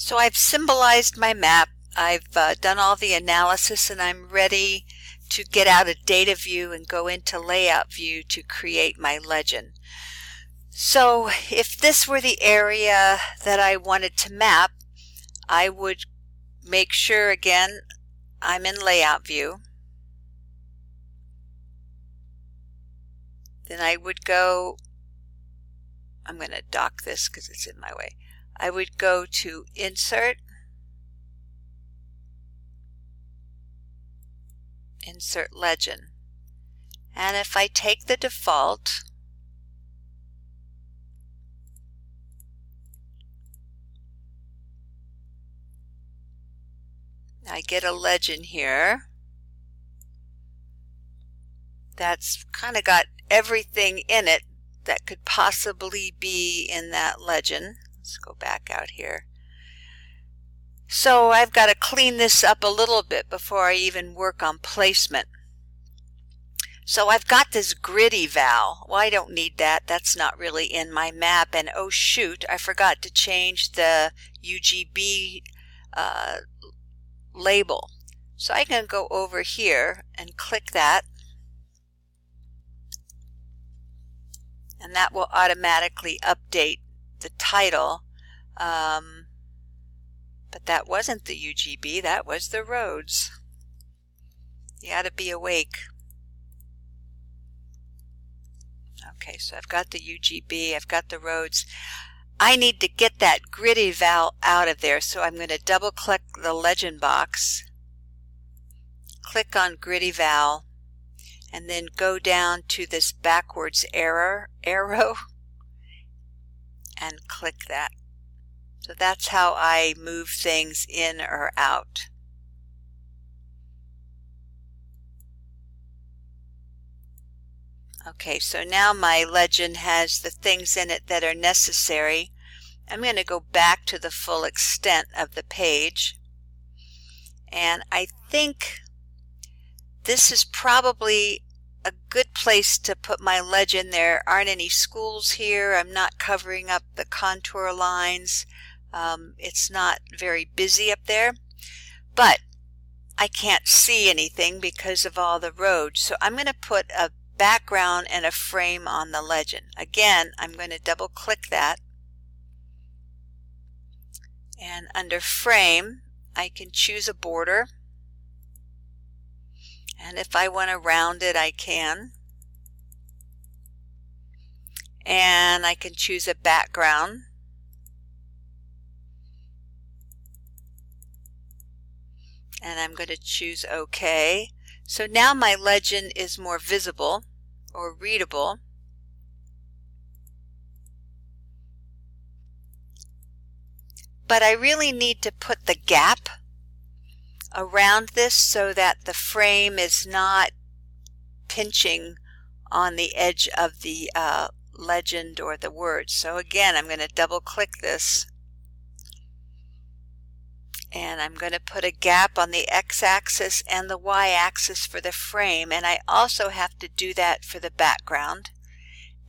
So I've symbolized my map. I've done all the analysis, and I'm ready to get out of data view and go into layout view to create my legend. So if this were the area that I wanted to map, I would make sure again I'm in layout view. Then I would go, I'm going to dock this because it's in my way. I would go to Insert, Insert Legend. And if I take the default, I get a legend here that's kind of got everything in it that could possibly be in that legend. Let's go back out here. So I've got to clean this up a little bit before I even work on placement. So I've got this grid eval. Well, I don't need that. That's not really in my map. And oh shoot, I forgot to change the UGB label. So I can go over here and click that. And that will automatically update the title. But that wasn't the UGB, that was the roads. You ought to be awake. Okay, so I've got the UGB, I've got the roads. I need to get that grid eval out of there, so I'm going to double click the legend box, click on grid eval, and then go down to this backwards arrow and click that. So that's how I move things in or out. Okay, so now my legend has the things in it that are necessary. I'm going to go back to the full extent of the page. And I think this is probably a good place to put my legend. There aren't any schools here. I'm not covering up the contour lines. It's not very busy up there. But I can't see anything because of all the roads. So I'm going to put a background and a frame on the legend. Again, I'm going to double click that. And under frame, I can choose a border. And if I want to round it, I can. And I can choose a background. And I'm going to choose OK. So now my legend is more visible or readable. But I really need to put the gap around this so that the frame is not pinching on the edge of the legend or the words. So again, I'm going to double click this. And I'm going to put a gap on the x-axis and the y-axis for the frame. And I also have to do that for the background.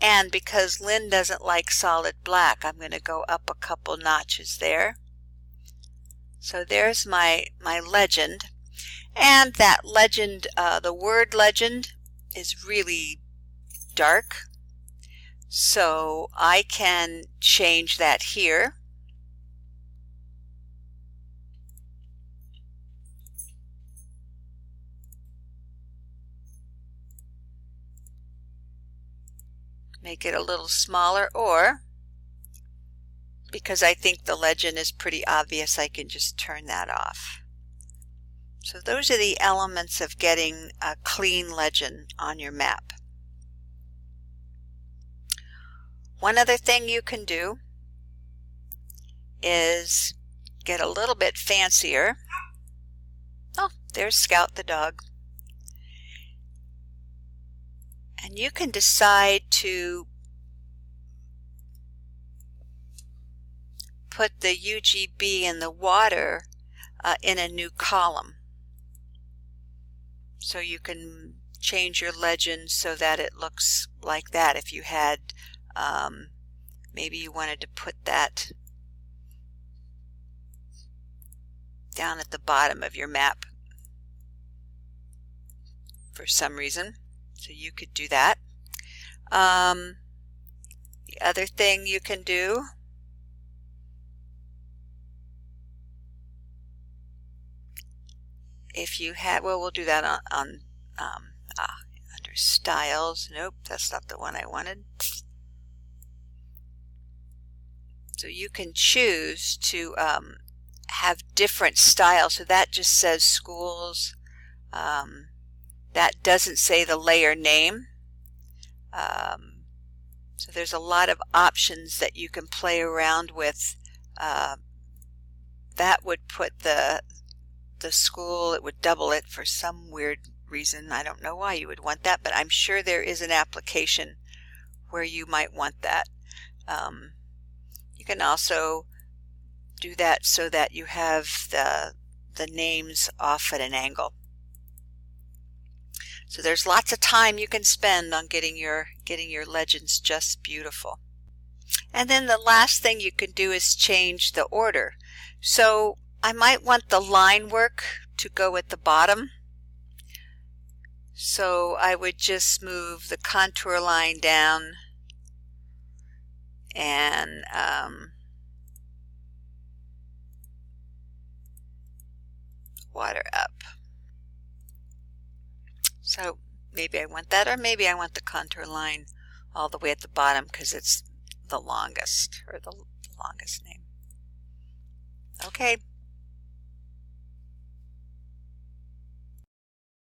And because Lynn doesn't like solid black, I'm going to go up a couple notches there. So there's my legend. And that legend, the word legend, is really dark. So I can change that here. Make it a little smaller, or because I think the legend is pretty obvious, I can just turn that off. So those are the elements of getting a clean legend on your map. One other thing you can do is get a little bit fancier. Oh, there's Scout the dog. And you can decide to put the UGB in the water in a new column. So you can change your legend so that it looks like that. If you had, maybe you wanted to put that down at the bottom of your map for some reason. So you could do that. The other thing you can do if you had, well, we'll do that on under styles. Nope, that's not the one I wanted. So you can choose to have different styles. So that just says schools. That doesn't say the layer name. So there's a lot of options that you can play around with. That would put the school, it would double it for some weird reason. I don't know why you would want that, but I'm sure there is an application where you might want that. You can also do that so that you have the names off at an angle. So there's lots of time you can spend on getting your legends just beautiful. And then the last thing you can do is change the order. So I might want the line work to go at the bottom. So I would just move the contour line down and water up. So maybe I want that, or maybe I want the contour line all the way at the bottom because it's the longest, or the longest name. Okay.